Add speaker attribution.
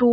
Speaker 1: 2